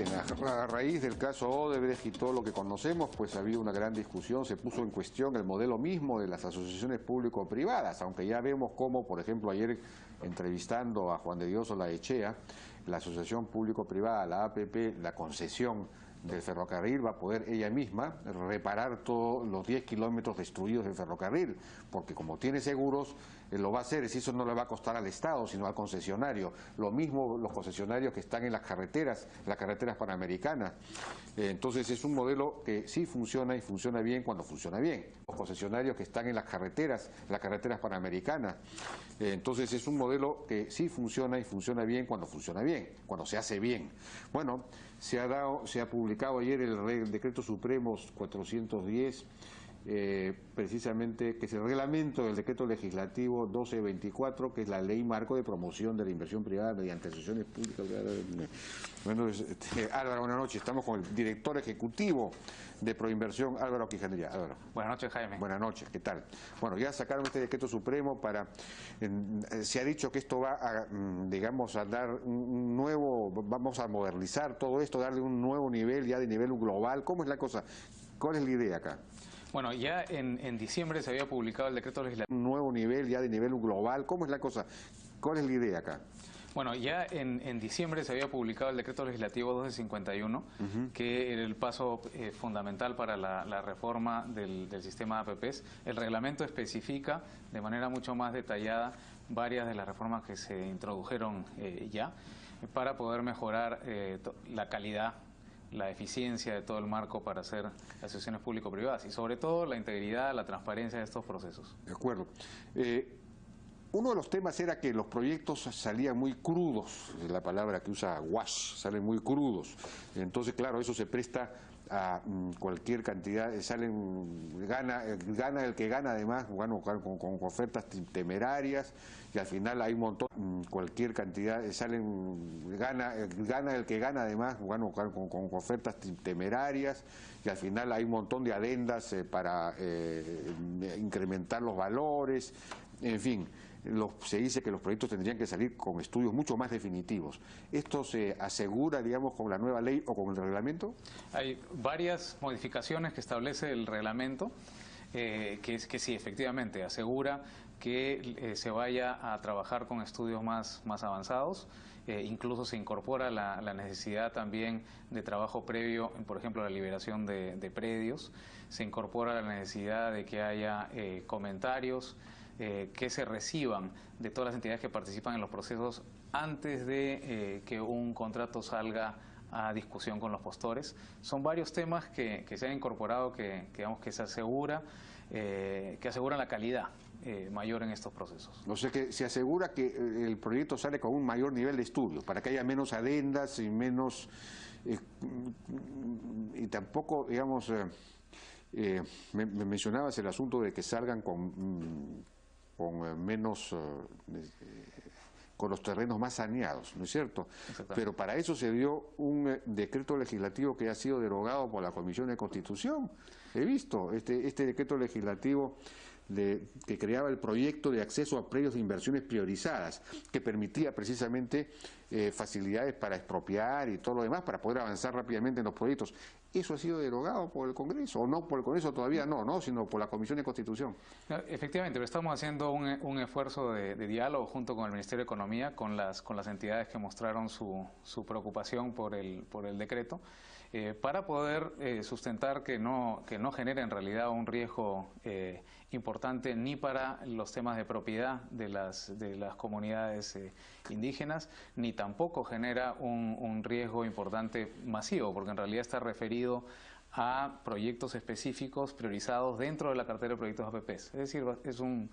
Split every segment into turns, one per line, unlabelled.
Bien, a raíz del caso Odebrecht y todo lo que conocemos, pues ha habido una gran discusión, se puso en cuestión el modelo mismo de las asociaciones público-privadas, aunque ya vemos cómo, por ejemplo, ayer entrevistando a Juan de Dios Olaechea, la asociación público-privada, la APP, la concesión del ferrocarril, va a poder ella misma reparar todos los 10 kilómetros destruidos del ferrocarril, porque como tiene seguros, lo va a hacer, y eso no le va a costar al Estado, sino al concesionario. Lo mismo los concesionarios que están en las carreteras panamericanas. Entonces es un modelo que sí funciona y funciona bien cuando funciona bien. Los concesionarios que están en las carreteras panamericanas. Entonces es un modelo que sí funciona y funciona bien cuando funciona bien, cuando se hace bien. Bueno, se ha publicado ayer el Decreto Supremo 410, precisamente, que es el reglamento del Decreto Legislativo 1224, que es la Ley Marco de Promoción de la Inversión Privada mediante asociaciones públicas. Bueno, Álvaro, buenas noches. Estamos con el director ejecutivo de Proinversión, Álvaro Quijanería. Álvaro.
Buenas noches, Jaime.
Buenas noches, ¿qué tal? Bueno, ya sacaron este Decreto Supremo para... se ha dicho que esto va a, digamos, a dar un nuevo... Vamos a modernizar todo esto, darle un nuevo nivel, ya de nivel global. ¿Cómo es la cosa? ¿Cuál es la idea acá?
Bueno, ya en diciembre se había publicado el decreto legislativo.
Un nuevo nivel, ya de nivel global. ¿Cómo es la cosa? ¿Cuál es la idea acá?
Bueno, ya en diciembre se había publicado el decreto legislativo 1251, que era el paso fundamental para la reforma del sistema de APPs. El reglamento especifica de manera mucho más detallada varias de las reformas que se introdujeron ya para poder mejorar la calidad, la eficiencia de todo el marco para hacer asociaciones público-privadas y sobre todo la integridad, la transparencia de estos procesos.
De acuerdo. Uno de los temas era que los proyectos salían muy crudos, es la palabra que usa Wash, salen muy crudos. Entonces, claro, eso se presta a cualquier cantidad, gana el que gana, además, bueno, con ofertas temerarias, y al final hay un montón, cualquier cantidad, gana el que gana, además, bueno, con ofertas temerarias, y al final hay un montón de adendas para incrementar los valores, en fin. Se dice que los proyectos tendrían que salir con estudios mucho más definitivos. ¿Esto se asegura, digamos, con la nueva ley o con el reglamento?
Hay varias modificaciones que establece el reglamento, que sí, efectivamente, asegura que se vaya a trabajar con estudios más avanzados. Incluso se incorpora la necesidad también de trabajo previo, por ejemplo, la liberación de predios. Se incorpora la necesidad de que haya comentarios que se reciban de todas las entidades que participan en los procesos antes de que un contrato salga a discusión con los postores. Son varios temas que se han incorporado digamos, que se asegura, que aseguran la calidad mayor en estos procesos.
O sea que se asegura que el proyecto sale con un mayor nivel de estudio, para que haya menos adendas y menos... y tampoco, digamos... me mencionabas el asunto de que salgan con menos, con los terrenos más saneados, ¿no es cierto? Pero para eso se dio un decreto legislativo que ha sido derogado por la Comisión de Constitución. He visto este decreto legislativo que creaba el proyecto de acceso a predios de inversiones priorizadas, que permitía precisamente facilidades para expropiar y todo lo demás, para poder avanzar rápidamente en los proyectos. ¿Eso ha sido derogado por el Congreso? ¿O no por el Congreso todavía? No, sino por la Comisión de Constitución.
No, efectivamente, pero estamos haciendo un esfuerzo de diálogo junto con el Ministerio de Economía, con las entidades que mostraron su preocupación por el decreto, para poder sustentar que no genere en realidad un riesgo importante ni para los temas de propiedad de las comunidades indígenas, ni tampoco genera un riesgo importante masivo, porque en realidad está referido a proyectos específicos priorizados dentro de la cartera de proyectos APPs. Es decir, es un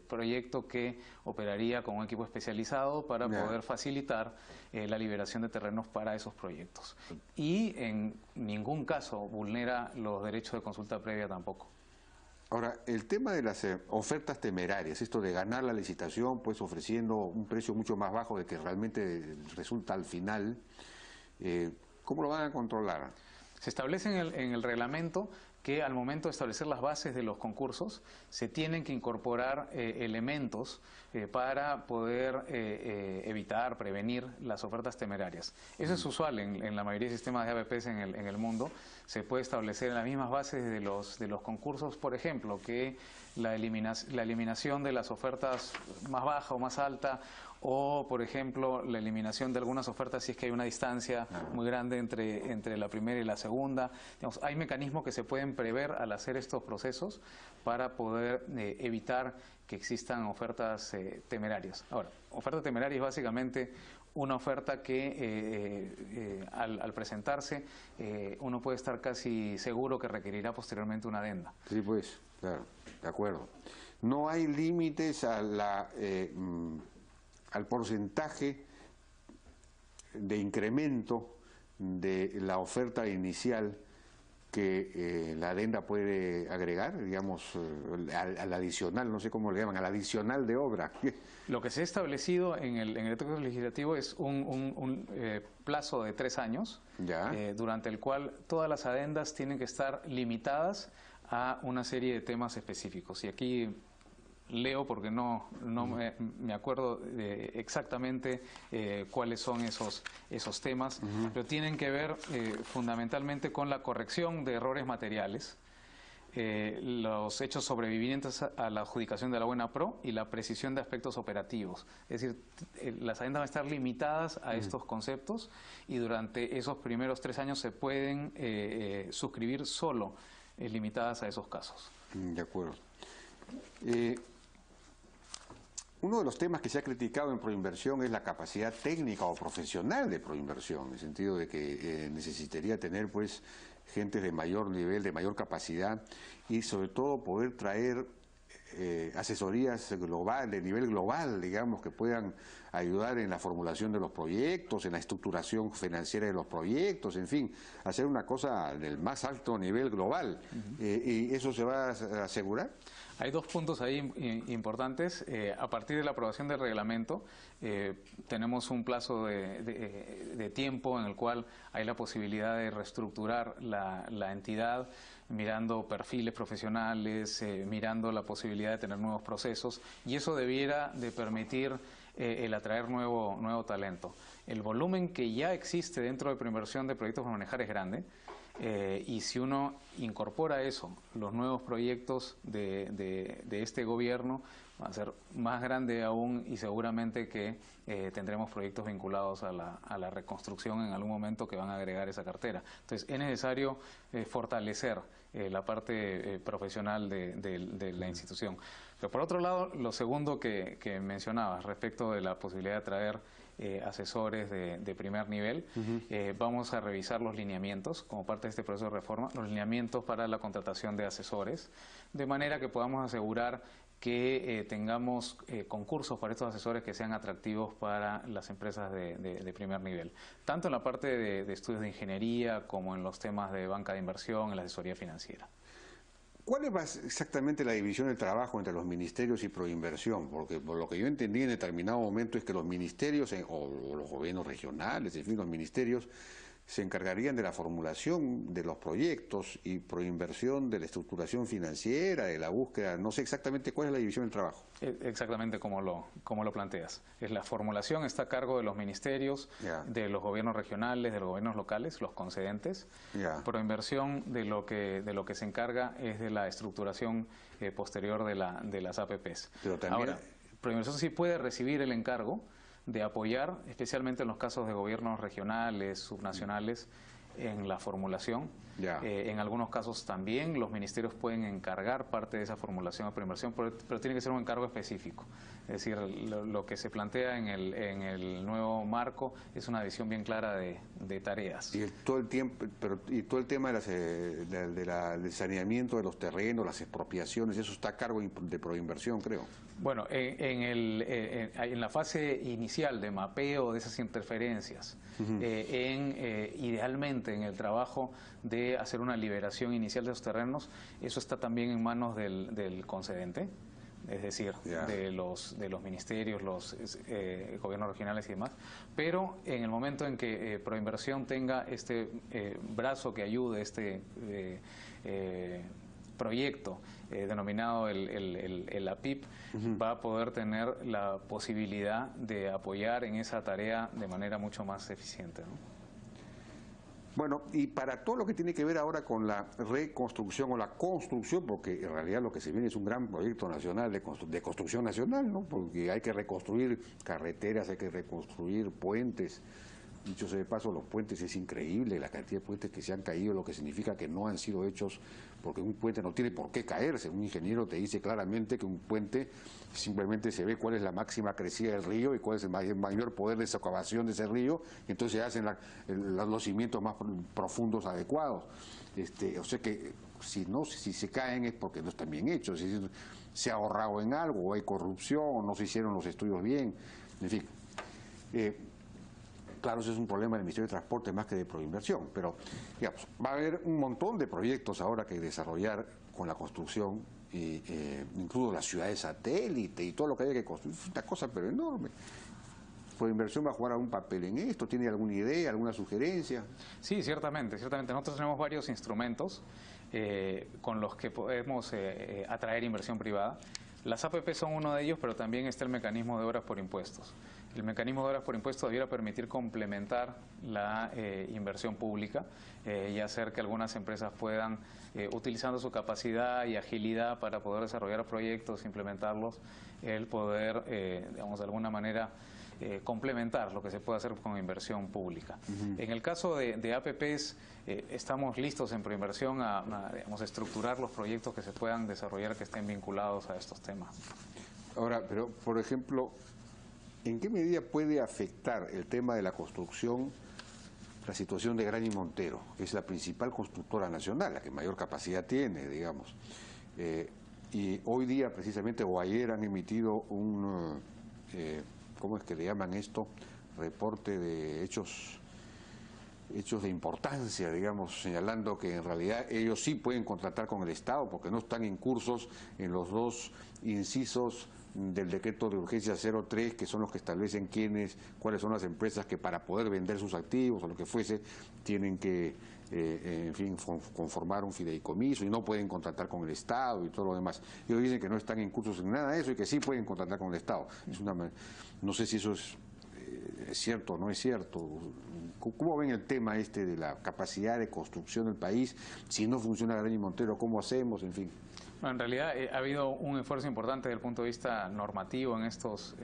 proyecto que operaría con un equipo especializado para poder facilitar la liberación de terrenos para esos proyectos. Y en ningún caso vulnera los derechos de consulta previa tampoco.
Ahora, el tema de las ofertas temerarias, esto de ganar la licitación, pues ofreciendo un precio mucho más bajo de que realmente resulta al final, ¿cómo lo van a controlar?
Se establece en el reglamento que al momento de establecer las bases de los concursos se tienen que incorporar elementos para poder evitar, prevenir las ofertas temerarias. Eso es usual en la mayoría de sistemas de APPs en el mundo. Se puede establecer en las mismas bases de los concursos, por ejemplo, que la eliminación de las ofertas más baja o más alta, o por ejemplo la eliminación de algunas ofertas si es que hay una distancia muy grande entre la primera y la segunda. Digamos, hay mecanismos que se pueden prever al hacer estos procesos para poder evitar que existan ofertas temerarias. Ahora, oferta temeraria es básicamente una oferta que al presentarse uno puede estar casi seguro que requerirá posteriormente una adenda.
Sí, pues, claro, de acuerdo. No hay límites a al porcentaje de incremento de la oferta inicial que la adenda puede agregar, digamos, al adicional, no sé cómo le llaman, al adicional de obra.
Lo que se ha establecido en el decreto legislativo es un plazo de 3 años, durante el cual todas las adendas tienen que estar limitadas a una serie de temas específicos. Y aquí leo porque no me acuerdo exactamente cuáles son esos temas, pero tienen que ver fundamentalmente con la corrección de errores materiales, los hechos sobrevivientes a la adjudicación de la buena pro y la precisión de aspectos operativos. Es decir, las adendas van a estar limitadas a estos conceptos y durante esos primeros 3 años se pueden suscribir solo limitadas a esos casos.
De acuerdo. Uno de los temas que se ha criticado en Proinversión es la capacidad técnica o profesional de Proinversión, en el sentido de que necesitaría tener pues gente de mayor nivel, de mayor capacidad y sobre todo poder traer asesorías de nivel global, digamos, que puedan ayudar en la formulación de los proyectos, en la estructuración financiera de los proyectos, en fin, hacer una cosa del más alto nivel global. ¿Y eso se va a asegurar?
Hay 2 puntos ahí importantes. A partir de la aprobación del reglamento, tenemos un plazo de tiempo en el cual hay la posibilidad de reestructurar la entidad, mirando perfiles profesionales, mirando la posibilidad de tener nuevos procesos, y eso debiera de permitir el atraer nuevo talento. El volumen que ya existe dentro de Proinversión de proyectos por manejar es grande, y si uno incorpora eso, los nuevos proyectos de este gobierno, va a ser más grande aún y seguramente que tendremos proyectos vinculados a la reconstrucción en algún momento que van a agregar esa cartera. Entonces es necesario fortalecer la parte profesional de la institución. Pero por otro lado, lo segundo que mencionabas respecto de la posibilidad de traer asesores de primer nivel, vamos a revisar los lineamientos como parte de este proceso de reforma, los lineamientos para la contratación de asesores, de manera que podamos asegurar que tengamos concursos para estos asesores que sean atractivos para las empresas de primer nivel, tanto en la parte de estudios de ingeniería como en los temas de banca de inversión, en la asesoría financiera.
¿Cuál es exactamente la división del trabajo entre los ministerios y Proinversión? Porque por lo que yo entendí en determinado momento es que los ministerios o los gobiernos regionales, en fin, los ministerios se encargarían de la formulación de los proyectos y Proinversión de la estructuración financiera, de la búsqueda. No sé exactamente cuál es la división del trabajo.
Exactamente como lo planteas. La formulación está a cargo de los ministerios, de los gobiernos regionales, de los gobiernos locales, los concedentes. Proinversión de lo que se encarga es de la estructuración posterior de las APPs.
Pero también...
Ahora, Proinversión sí puede recibir el encargo de apoyar, especialmente en los casos de gobiernos regionales, subnacionales, en la formulación. En algunos casos también los ministerios pueden encargar parte de esa formulación a Proinversión, pero tiene que ser un encargo específico. Es decir, lo que se plantea en el nuevo marco es una visión bien clara de tareas.
Y todo el tema del saneamiento de los terrenos, las expropiaciones, eso está a cargo de Proinversión, creo.
Bueno, en la fase inicial de mapeo de esas interferencias, idealmente en el trabajo de hacer una liberación inicial de esos terrenos, eso está también en manos del concedente, es decir,
Ya.
de los ministerios, los gobiernos regionales y demás, pero en el momento en que Proinversión tenga este brazo que ayude, este proyecto denominado el APIP, va a poder tener la posibilidad de apoyar en esa tarea de manera mucho más eficiente, ¿no?
Bueno, y para todo lo que tiene que ver ahora con la reconstrucción o la construcción, porque en realidad lo que se viene es un gran proyecto nacional de construcción nacional, ¿no? Porque hay que reconstruir carreteras, hay que reconstruir puentes. Dicho sea de paso, los puentes es increíble, la cantidad de puentes que se han caído, lo que significa que no han sido hechos, porque un puente no tiene por qué caerse. Un ingeniero te dice claramente que un puente simplemente se ve cuál es la máxima crecida del río y cuál es el mayor poder de socavación de ese río, y entonces se hacen los cimientos más profundos adecuados. O sea que si se caen es porque no están bien hechos, es decir, se ha ahorrado en algo, o hay corrupción, o no se hicieron los estudios bien, en fin. Claro, eso es un problema del Ministerio de Transporte más que de Proinversión, pero digamos, va a haber un montón de proyectos ahora que desarrollar con la construcción, incluso las ciudades satélite y todo lo que haya que construir, es una cosa pero enorme. Proinversión va a jugar algún papel en esto, ¿tiene alguna idea, alguna sugerencia?
Sí, ciertamente. Nosotros tenemos varios instrumentos con los que podemos atraer inversión privada. Las APP son uno de ellos, pero también está el mecanismo de obras por impuestos. El mecanismo de obras por impuestos debiera permitir complementar la inversión pública y hacer que algunas empresas puedan, utilizando su capacidad y agilidad para poder desarrollar proyectos, implementarlos, el poder, digamos, de alguna manera complementar lo que se puede hacer con inversión pública. En el caso de APPs, estamos listos en Proinversión digamos, estructurar los proyectos que se puedan desarrollar que estén vinculados a estos temas.
Ahora, pero por ejemplo, ¿en qué medida puede afectar el tema de la construcción la situación de Graña y Montero, que es la principal constructora nacional, la que mayor capacidad tiene, digamos? Y hoy día, precisamente, o ayer han emitido un, ¿cómo es que le llaman esto? Reporte de hechos de importancia, digamos, señalando que en realidad ellos sí pueden contratar con el Estado porque no están incursos en los dos incisos del decreto de urgencia 03, que son los que establecen cuáles son las empresas que para poder vender sus activos o lo que fuese, tienen que, en fin, conformar un fideicomiso y no pueden contratar con el Estado y todo lo demás. Ellos dicen que no están incursos en nada de eso y que sí pueden contratar con el Estado. No sé si eso es cierto o no es cierto. ¿Cómo ven el tema de la capacidad de construcción del país? Si no funciona Graña y Montero, ¿cómo hacemos? En fin.
Bueno, en realidad ha habido un esfuerzo importante desde el punto de vista normativo en estos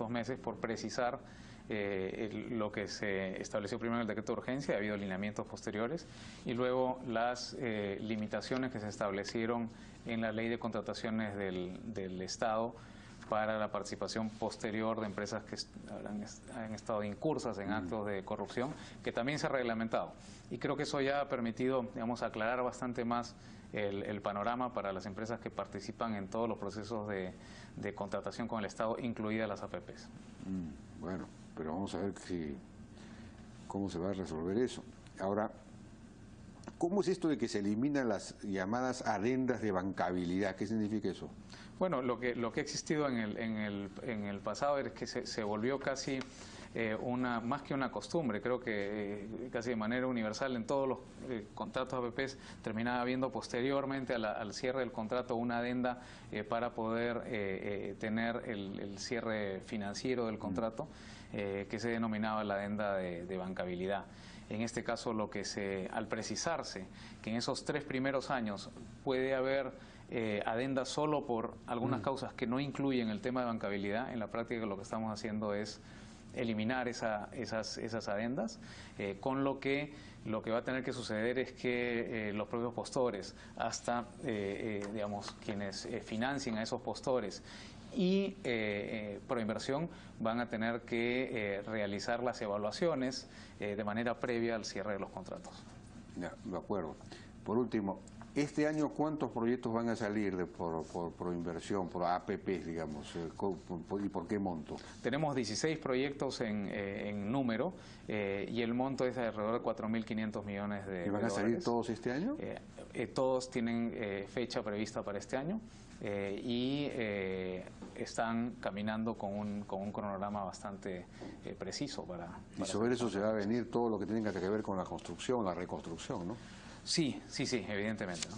meses por precisar lo que se estableció primero en el decreto de urgencia, ha habido lineamientos posteriores, y luego las limitaciones que se establecieron en la ley de contrataciones del Estado para la participación posterior de empresas que han estado incursas en actos de corrupción, que también se ha reglamentado. Y creo que eso ya ha permitido, digamos, aclarar bastante más el panorama para las empresas que participan en todos los procesos de contratación con el Estado, incluidas las APPs.
Bueno, pero vamos a ver cómo se va a resolver eso. Ahora, ¿cómo es esto de que se eliminan las llamadas adendas de bancabilidad? ¿Qué significa eso?
Bueno, lo que ha existido en el pasado es que se volvió casi más que una costumbre. Creo que casi de manera universal en todos los contratos APPs terminaba habiendo posteriormente al cierre del contrato una adenda para poder tener el cierre financiero del contrato, que se denominaba la adenda de bancabilidad. En este caso, al precisarse que en esos 3 primeros años puede haber adenda solo por algunas causas que no incluyen el tema de bancabilidad, en la práctica lo que estamos haciendo es eliminar esas adendas, con lo que va a tener que suceder es que los propios postores, hasta digamos quienes financien a esos postores y Proinversión, van a tener que realizar las evaluaciones de manera previa al cierre de los contratos.
Ya, de acuerdo. Por último, ¿este año cuántos proyectos van a salir por Proinversión, por APPs, digamos, y por qué monto?
Tenemos 16 proyectos en número y el monto es de alrededor de 4.500 millones de dólares.
¿Y van a salir todos este año?
Todos tienen fecha prevista para este año. y están caminando con un cronograma bastante preciso para
y sobre eso se va a venir todo lo que tenga que ver con la construcción, la reconstrucción, ¿no?
Sí, evidentemente, ¿no?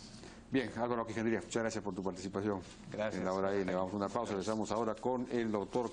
Bien, Álvaro Quijandría, muchas gracias por tu participación.
Gracias.
En la hora N. Vamos a una pausa, regresamos ahora con el doctor